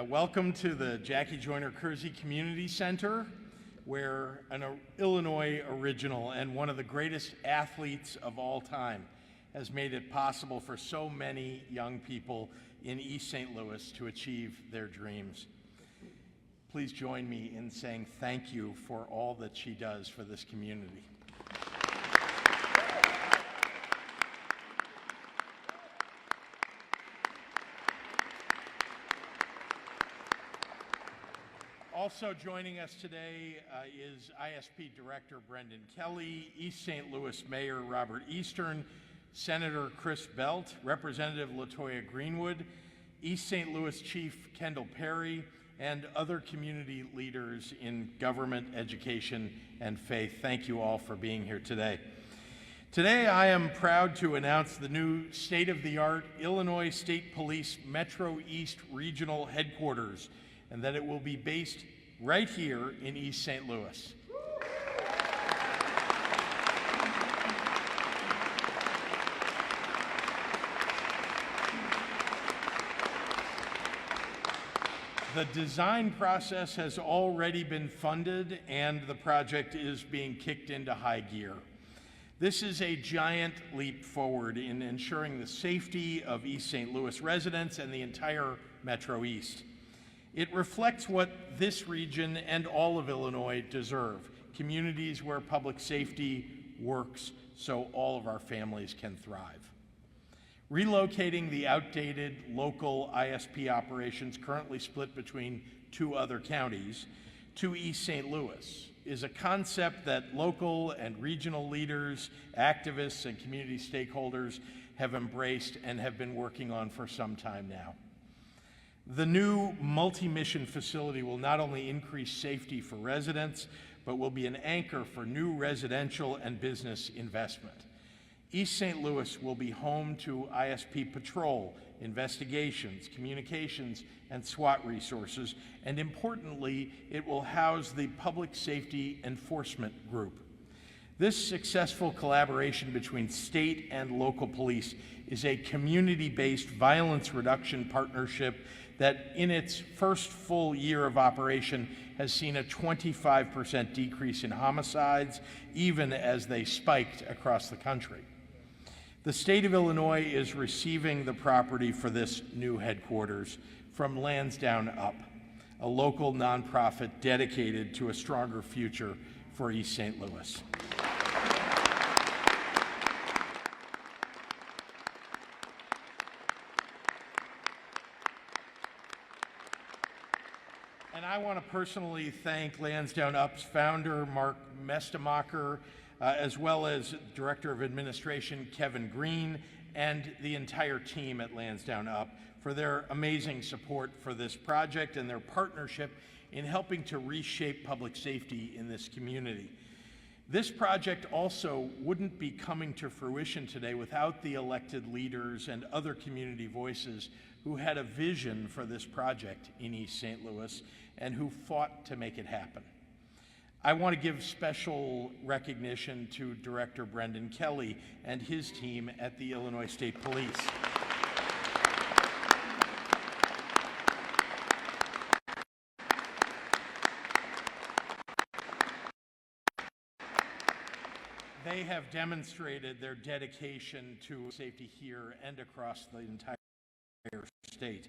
Welcome to the Jackie Joyner Kersey Community Center, where an Illinois original and one of the greatest athletes of all time has made it possible for so many young people in East St. Louis to achieve their dreams. Please join me in saying thank you for all that she does for this community. Also joining us today is ISP Director Brendan Kelly, East St. Louis Mayor Robert Eastern, Senator Chris Belt, Representative LaToya Greenwood, East St. Louis Chief Kendall Perry, and other community leaders in government, education, and faith. Thank you all for being here today. Today, I am proud to announce the new state-of-the-art Illinois State Police Metro East Regional Headquarters, and that it will be based right here in East St. Louis. The design process has already been funded and the project is being kicked into high gear. This is a giant leap forward in ensuring the safety of East St. Louis residents and the entire Metro East. It reflects what this region and all of Illinois deserve, communities where public safety works so all of our families can thrive. Relocating the outdated local ISP operations currently split between two other counties to East St. Louis is a concept that local and regional leaders, activists, and community stakeholders have embraced and have been working on for some time now. The new multi-mission facility will not only increase safety for residents, but will be an anchor for new residential and business investment. East St. Louis will be home to ISP patrol, investigations, communications, and SWAT resources, and importantly, it will house the Public Safety Enforcement Group. This successful collaboration between state and local police is a community-based violence reduction partnership that in its first full year of operation has seen a 25% decrease in homicides, even as they spiked across the country. The state of Illinois is receiving the property for this new headquarters from Lansdowne Up, a local nonprofit dedicated to a stronger future for East St. Louis. And I want to personally thank Lansdowne Up's founder, Mark Mestemacher, as well as Director of Administration, Kevin Green, and the entire team at Lansdowne Up for their amazing support for this project and their partnership in helping to reshape public safety in this community. This project also wouldn't be coming to fruition today without the elected leaders and other community voices who had a vision for this project in East St. Louis and who fought to make it happen. I want to give special recognition to Director Brendan Kelly and his team at the Illinois State Police. They have demonstrated their dedication to safety here and across the entire state.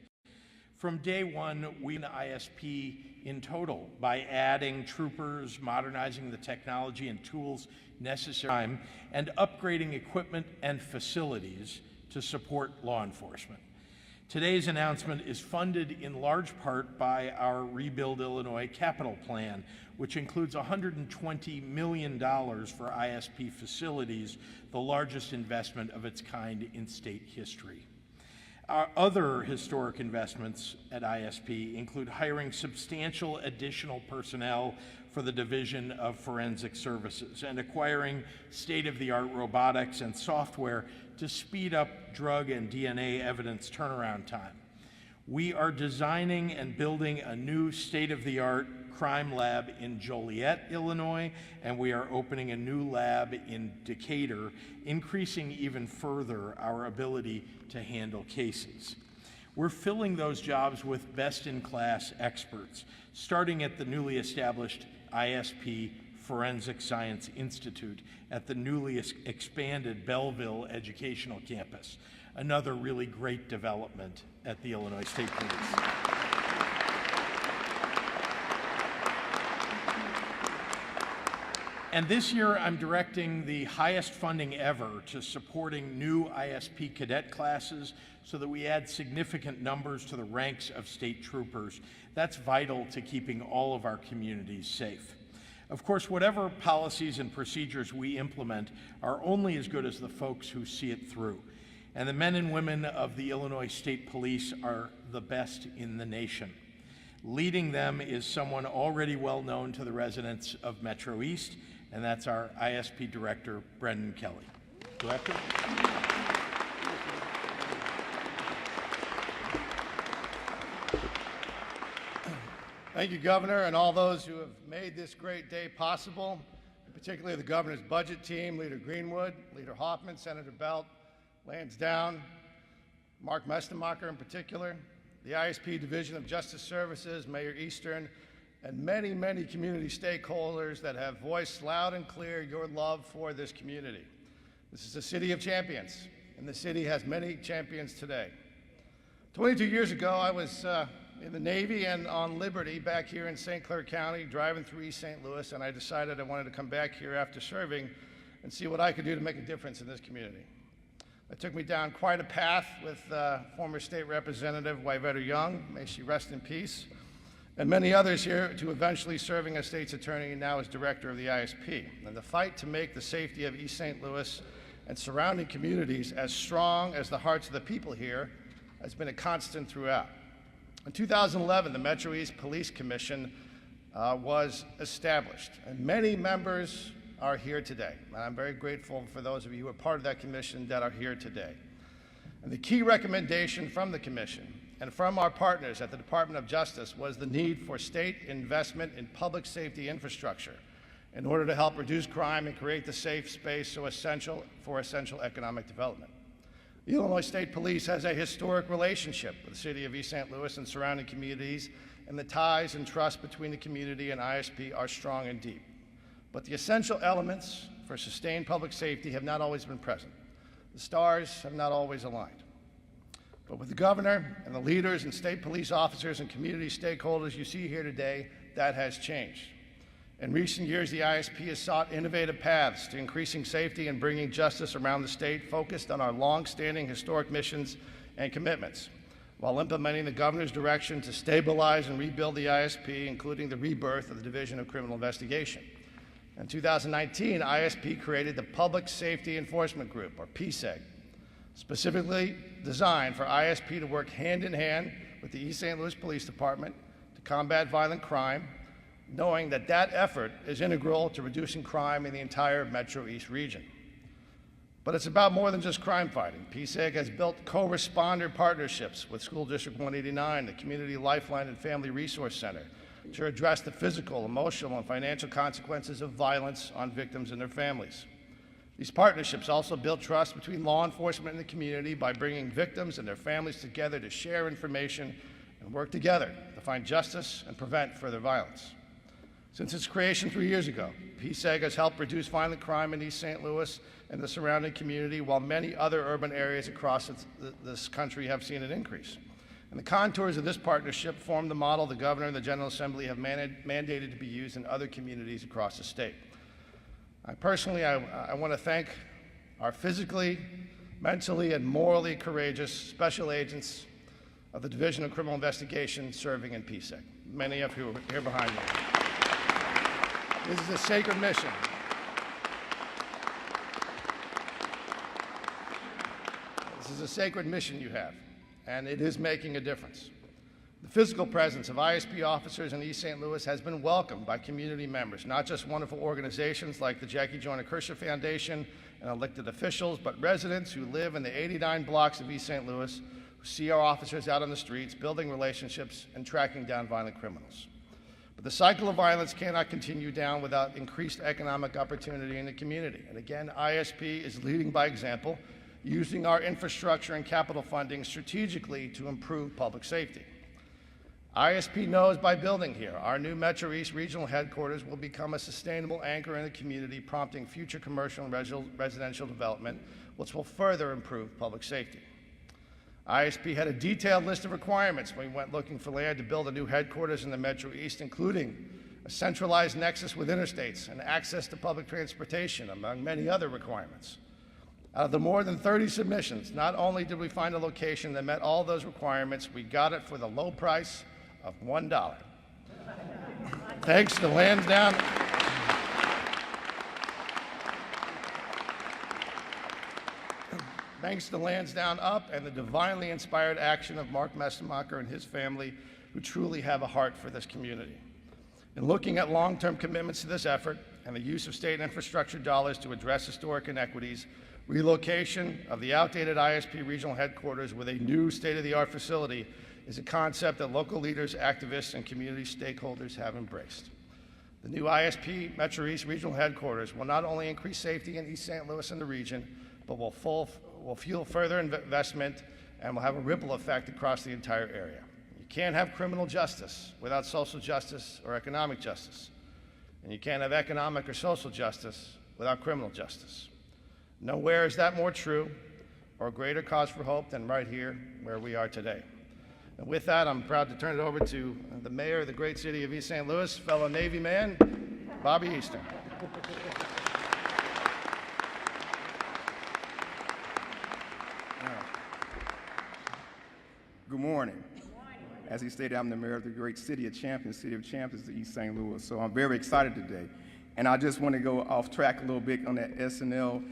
From day one, we an ISP in total by adding troopers, modernizing the technology and tools necessary, and upgrading equipment and facilities to support law enforcement. Today's announcement is funded in large part by our Rebuild Illinois capital plan, which includes $120 million for ISP facilities, the largest investment of its kind in state history. Our other historic investments at ISP include hiring substantial additional personnel for the Division of Forensic Services and acquiring state-of-the-art robotics and software to speed up drug and DNA evidence turnaround time. We are designing and building a new state-of-the-art crime lab in Joliet, Illinois, and we are opening a new lab in Decatur, increasing even further our ability to handle cases. We're filling those jobs with best-in-class experts, starting at the newly established ISP Forensic Science Institute at the newly expanded Belleville Educational Campus, another really great development at the Illinois State Police. And this year, I'm directing the highest funding ever to supporting new ISP cadet classes so that we add significant numbers to the ranks of state troopers. That's vital to keeping all of our communities safe. Of course, whatever policies and procedures we implement are only as good as the folks who see it through. And the men and women of the Illinois State Police are the best in the nation. Leading them is someone already well known to the residents of Metro East, and that's our ISP Director, Brendan Kelly. Director? Thank you, Governor, and all those who have made this great day possible, particularly the Governor's budget team, Leader Greenwood, Leader Hoffman, Senator Belt, Lansdowne, Mark Mestenmacher in particular, the ISP Division of Justice Services, Mayor Eastern, and many, many community stakeholders that have voiced loud and clear your love for this community. This is a city of champions, and the city has many champions today. 22 years ago, I was in the Navy and on Liberty back here in St. Clair County, driving through East St. Louis, and I decided I wanted to come back here after serving and see what I could do to make a difference in this community. It took me down quite a path with former State Representative Wyvetta Young, may she rest in peace, and many others here, to eventually serving as State's Attorney and now as Director of the ISP. And the fight to make the safety of East St. Louis and surrounding communities as strong as the hearts of the people here has been a constant throughout. In 2011, the Metro East Police Commission was established, and many members are here today. And I'm very grateful for those of you who are part of that commission that are here today. And the key recommendation from the commission and from our partners at the Department of Justice was the need for state investment in public safety infrastructure in order to help reduce crime and create the safe space so essential for essential economic development. The Illinois State Police has a historic relationship with the city of East St. Louis and surrounding communities, and the ties and trust between the community and ISP are strong and deep. But the essential elements for sustained public safety have not always been present. The stars have not always aligned. But with the governor and the leaders and state police officers and community stakeholders you see here today, that has changed. In recent years, the ISP has sought innovative paths to increasing safety and bringing justice around the state, focused on our long-standing historic missions and commitments, while implementing the governor's direction to stabilize and rebuild the ISP, including the rebirth of the Division of Criminal Investigation. In 2019, ISP created the Public Safety Enforcement Group, or PSEG, specifically designed for ISP to work hand in hand with the East St. Louis Police Department to combat violent crime, knowing that that effort is integral to reducing crime in the entire Metro East region. But it's about more than just crime fighting. PSEG has built co-responder partnerships with School District 189, the Community Lifeline and Family Resource Center, to address the physical, emotional, and financial consequences of violence on victims and their families. These partnerships also build trust between law enforcement and the community by bringing victims and their families together to share information and work together to find justice and prevent further violence. Since its creation 3 years ago, PSEG has helped reduce violent crime in East St. Louis and the surrounding community, while many other urban areas across this country have seen an increase. And the contours of this partnership form the model the Governor and the General Assembly have mandated to be used in other communities across the state. I want to thank our physically, mentally, and morally courageous special agents of the Division of Criminal Investigation serving in PSEG, many of who are here behind me. This is a sacred mission. This is a sacred mission you have, and it is making a difference. The physical presence of ISP officers in East St. Louis has been welcomed by community members, not just wonderful organizations like the Jackie Joyner Kershaw Foundation and elected officials, but residents who live in the 89 blocks of East St. Louis who see our officers out on the streets, building relationships and tracking down violent criminals. But the cycle of violence cannot continue down without increased economic opportunity in the community. And again, ISP is leading by example using our infrastructure and capital funding strategically to improve public safety. ISP knows by building here, our new Metro East regional headquarters will become a sustainable anchor in the community, prompting future commercial and residential development, which will further improve public safety. ISP had a detailed list of requirements when we went looking for land to build a new headquarters in the Metro East, including a centralized nexus with interstates and access to public transportation, among many other requirements. Out of the more than 30 submissions, not only did we find a location that met all those requirements, we got it for the low price of $1. Thanks to Lansdowne. Thanks to Lansdowne Up and the divinely inspired action of Mark Mestemacher and his family, who truly have a heart for this community. In looking at long-term commitments to this effort and the use of state infrastructure dollars to address historic inequities, relocation of the outdated ISP regional headquarters with a new state-of-the-art facility is a concept that local leaders, activists, and community stakeholders have embraced. The new ISP Metro East regional headquarters will not only increase safety in East St. Louis and the region, but will fuel further investment and will have a ripple effect across the entire area. You can't have criminal justice without social justice or economic justice. And you can't have economic or social justice without criminal justice. Nowhere is that more true or a greater cause for hope than right here where we are today. And with that, I'm proud to turn it over to the mayor of the great city of East St. Louis, fellow Navy man, Bobby Eastern. Good morning. As he stated, I'm the mayor of the great city of champions, of East St. Louis. So I'm very excited today. And I just want to go off track a little bit on that SNL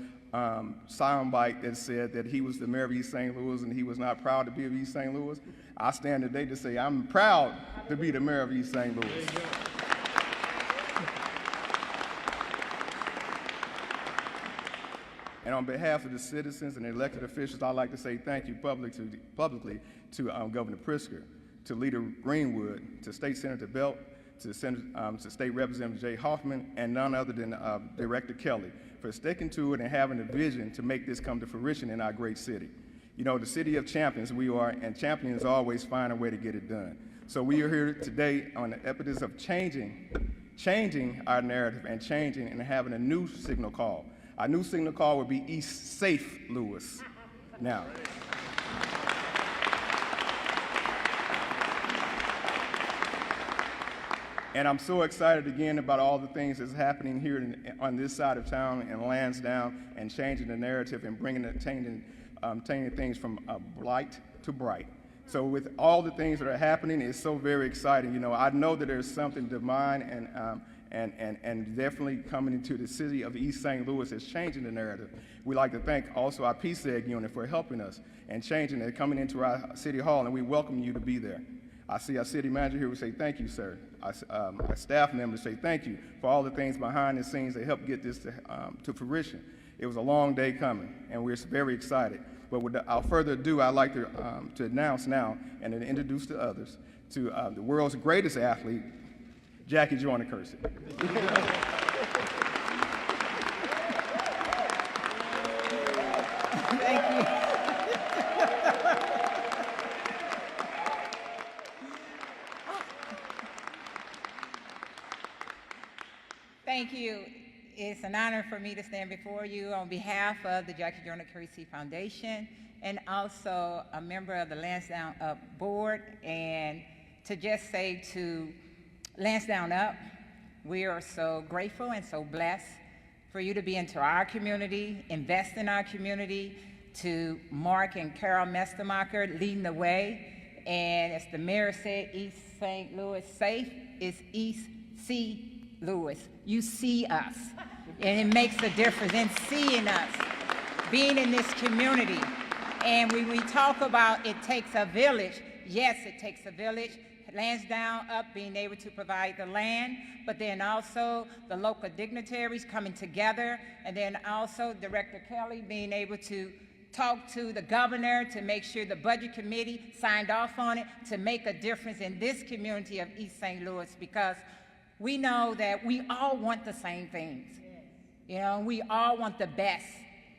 soundbite that said that he was the mayor of East St. Louis and he was not proud to be of East St. Louis. I stand today to say I'm proud to be the mayor of East St. Louis. And on behalf of the citizens and elected officials, I'd like to say thank you publicly to Governor Pritzker, to Leader Greenwood, to State Senator Belt, to State Representative Jay Hoffman, and none other than Director Kelly for sticking to it and having a vision to make this come to fruition in our great city. You know, the city of champions we are, and champions always find a way to get it done. So we are here today on the impetus of changing our narrative and changing and having a new signal call. Our new signal call would be East Safe Louis. Now, and I'm so excited again about all the things that's happening here on this side of town in Lansdowne and changing the narrative and changing things from blight to bright. So with all the things that are happening, it's so very exciting. You know, I know that there's something divine and definitely coming into the city of East St. Louis is changing the narrative. We'd like to thank also our PSEG unit for helping us and changing it, coming into our city hall, and we welcome you to be there. I see our city manager here. We say thank you, sir. Our staff members say thank you for all the things behind the scenes that helped get this to fruition. It was a long day coming, and we're very excited. But without further ado, I'd like to announce now and to introduce to others to the world's greatest athlete, Jackie Joyner-Kersee. Thank you. Thank you. It's an honor for me to stand before you on behalf of the Jackie Joyner-Kersee Foundation and also a member of the Lansdowne Up Board, and to just say to Lansdowne Up, we are so grateful and so blessed for you to be into our community, invest in our community, to Mark and Carol Mestemacher leading the way. And as the mayor said, East St. Louis safe is East C. Louis. You see us, and it makes a difference in seeing us, being in this community. And when we talk about it takes a village, yes, it takes a village. Lansdowne Up being able to provide the land, but then also the local dignitaries coming together, and then also Director Kelly being able to talk to the governor to make sure the budget committee signed off on it to make a difference in this community of East St. Louis, because we know that we all want the same things. You know, we all want the best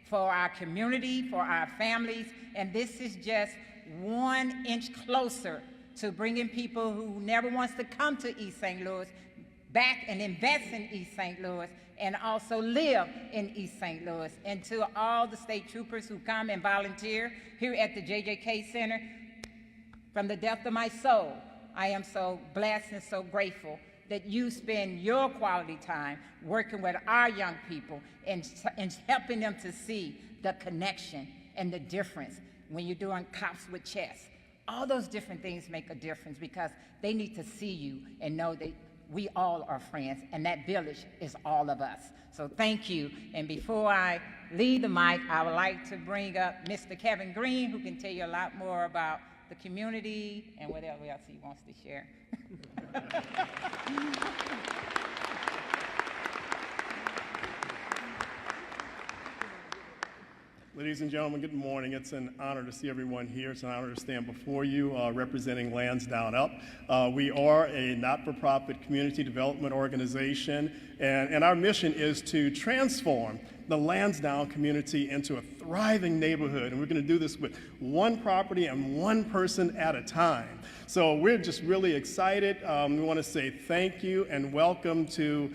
for our community, for our families, and this is just 1 inch closer to bringing people who never wants to come to East St. Louis back and invest in East St. Louis and also live in East St. Louis. And to all the state troopers who come and volunteer here at the JJK Center, from the depth of my soul, I am so blessed and so grateful that you spend your quality time working with our young people and helping them to see the connection and the difference when you're doing cops with chess. All those different things make a difference because they need to see you and know that we all are friends, and that village is all of us. So thank you. And before I leave the mic, I would like to bring up Mr. Kevin Green, who can tell you a lot more about the community and whatever else he wants to share. Ladies and gentlemen, good morning. It's an honor to see everyone here. It's an honor to stand before you representing Lansdowne Up. We are a not-for-profit community development organization, and our mission is to transform the Lansdowne community into a thriving neighborhood. And we're going to do this with one property and one person at a time. So we're just really excited. We want to say thank you and welcome to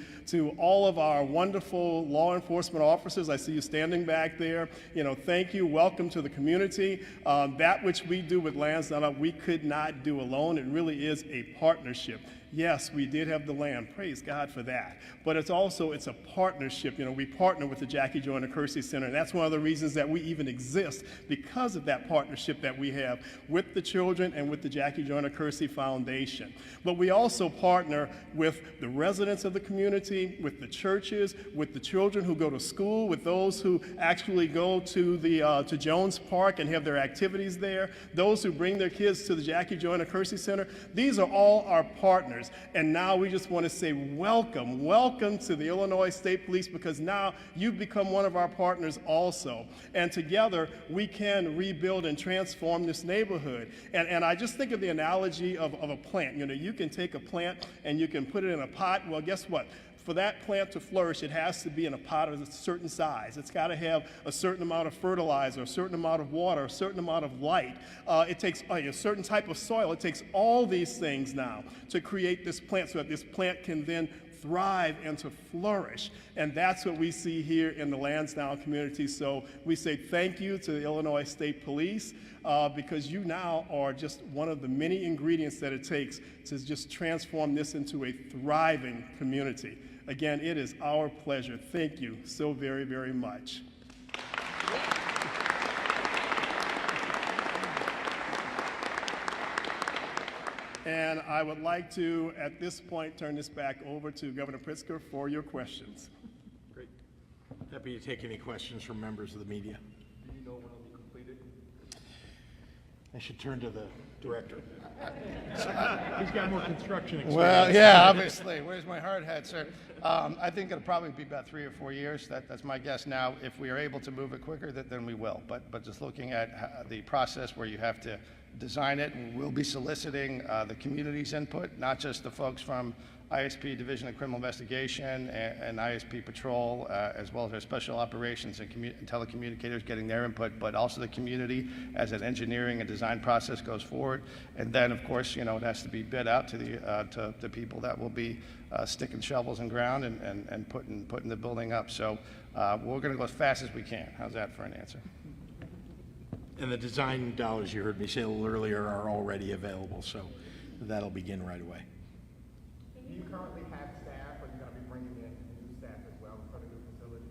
all of our wonderful law enforcement officers. I see you standing back there. You know, thank you. Welcome to the community. That which we do with Lansdowne Up, we could not do alone. It really is a partnership. Yes, we did have the land. Praise God for that. But it's a partnership. You know, we partner with the Jackie Joyner Kersey Center, and that's one of the reasons that we even exist, because of that partnership that we have with the children and with the Jackie Joyner Kersey Foundation. But we also partner with the residents of the community, with the churches, with the children who go to school, with those who actually go to to Jones Park and have their activities there, those who bring their kids to the Jackie Joyner Kersey Center. These are all our partners. And now we just want to say welcome to the Illinois State Police, because now you've become one of our partners also. And together we can rebuild and transform this neighborhood. And I just think of the analogy of a plant. You know, you can take a plant and you can put it in a pot. Well, guess what? For that plant to flourish, it has to be in a pot of a certain size. It's got to have a certain amount of fertilizer, a certain amount of water, a certain amount of light. It takes a certain type of soil. It takes all these things now to create this plant so that this plant can then thrive and to flourish. And that's what we see here in the Lansdowne community. So we say thank you to the Illinois State Police, because you now are just one of the many ingredients that it takes to just transform this into a thriving community. Again, it is our pleasure. Thank you so very, very much. And I would like to, at this point, turn this back over to Governor Pritzker for your questions. Great. Happy to take any questions from members of the media. Do you know when it'll be completed? I should turn to the director. He's got more construction experience. Well, yeah, obviously. Where's my hard hat, sir? I think it'll probably be about 3 or 4 years. That's my guess now. If we are able to move it quicker, then we will. But just looking at the process where you have to design it, and we'll be soliciting the community's input, not just the folks from ISP Division of Criminal Investigation and ISP Patrol, as well as our special operations and telecommunicators getting their input, but also the community as an engineering and design process goes forward. And then, of course, you know, it has to be bid out to the people that will be sticking shovels in ground and putting the building up. So we're going to go as fast as we can. How's that for an answer? And the design dollars you heard me say a little earlier are already available, so that'll begin right away. Do you currently have staff, or are you going to be bringing in new staff as well for the new facility?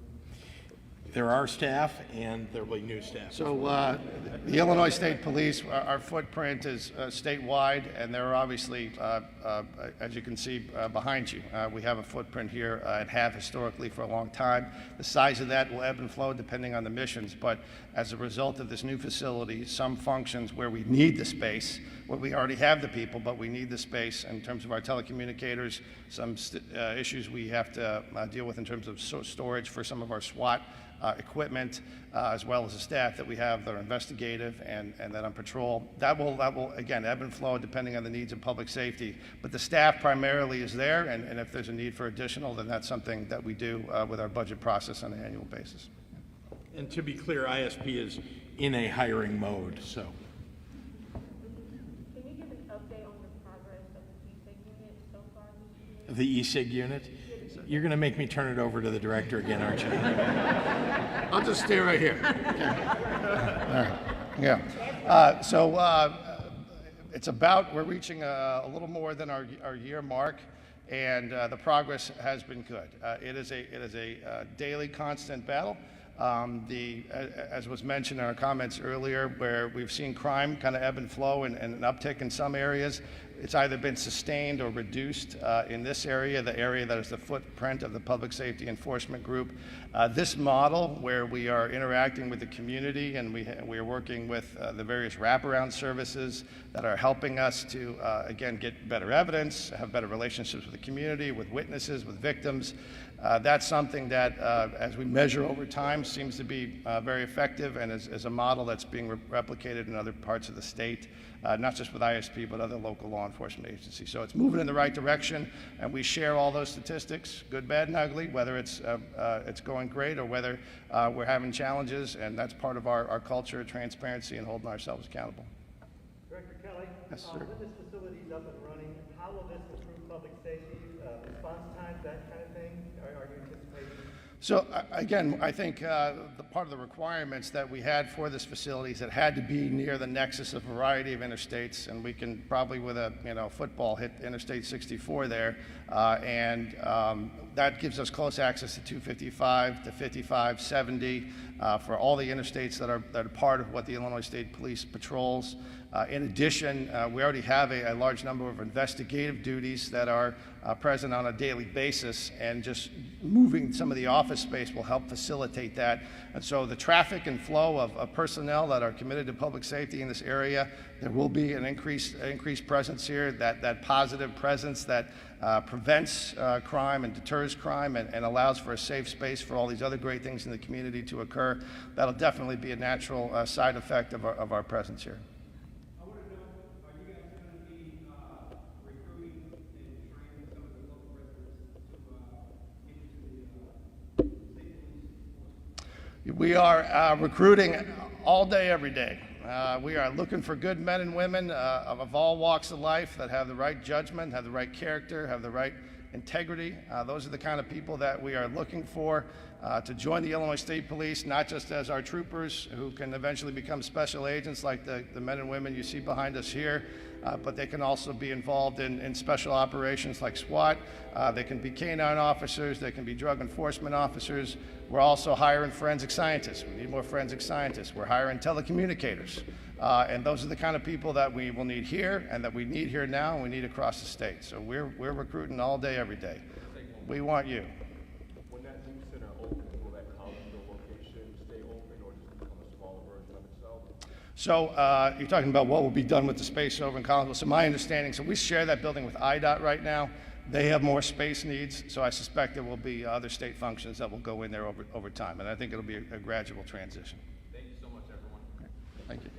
There are staff, and there will be new staff. So the Illinois State Police, our footprint is statewide, and there are obviously, as you can see behind you, we have a footprint here and have historically for a long time. The size of that will ebb and flow depending on the missions, but as a result of this new facility, some functions where we need the space, where we already have the people, but we need the space in terms of our telecommunicators, some issues we have to deal with in terms of storage for some of our SWAT equipment, as well as the staff that we have that are investigative and that on patrol. That will again ebb and flow depending on the needs of public safety. But the staff primarily is there, and if there's a need for additional, then that's something that we do with our budget process on an annual basis. And to be clear, ISP is in a hiring mode, so. Can you give an update on the progress of the ESIG unit so far this year? The ESIG unit? You're going to make me turn it over to the director again, aren't you? I'll just stay right here. Yeah. It's about, we're reaching a little more than our year mark, and the progress has been good. It is a daily constant battle. As was mentioned in our comments earlier, where we've seen crime kind of ebb and flow and an uptick in some areas, it's either been sustained or reduced. In this area, the area that is the footprint of the Public Safety Enforcement Group, this model where we are interacting with the community and we are working with the various wraparound services that are helping us to, again, get better evidence, have better relationships with the community, with witnesses, with victims. That's something that, as we measure over time, seems to be very effective and is a model that's being replicated in other parts of the state, not just with ISP, but other local law enforcement agencies. So it's moving in the right direction, and we share all those statistics, good, bad, and ugly, whether it's going great or whether we're having challenges, and that's part of our culture of transparency and holding ourselves accountable. Director Kelly, Yes, sir. when this facility is up and running, how will this improve public safety, response times, that kind of thing? Are you anticipating? So again, I think the part of the requirements that we had for this facility is it had to be near the nexus of a variety of interstates, and we can probably with a football hit Interstate 64 there, and that gives us close access to 255 to 55, 70 for all the interstates that are part of what the Illinois State Police patrols. In addition, we already have a large number of investigative duties that are present on a daily basis, and just moving some of the office space will help facilitate that. And so the traffic and flow of personnel that are committed to public safety in this area, there will be an increased presence here, that positive presence that prevents crime and deters crime and allows for a safe space for all these other great things in the community to occur. That'll definitely be a natural side effect of our presence here. I want to know, are you guys going to be recruiting and training some of the local residents to get into the state police? We are recruiting all day, every day. We are looking for good men and women of all walks of life that have the right judgment, have the right character, have the right integrity. Those are the kind of people that we are looking for to join the Illinois State Police, not just as our troopers who can eventually become special agents like the men and women you see behind us here, but they can also be involved in special operations like SWAT. They can be canine officers, they can be drug enforcement officers. We're also hiring forensic scientists. We need more forensic scientists. We're hiring telecommunicators. And those are the kind of people that we will need here and that we need here now and we need across the state. So we're recruiting all day, every day. We want you. When that new center opens, will that Collinsville location stay open or just become a smaller version of itself? So you're talking about what will be done with the space over in Collinsville. So my understanding, so we share that building with IDOT right now. They have more space needs, so I suspect there will be other state functions that will go in there over time. And I think it'll be a gradual transition. Thank you so much, everyone. Thank you.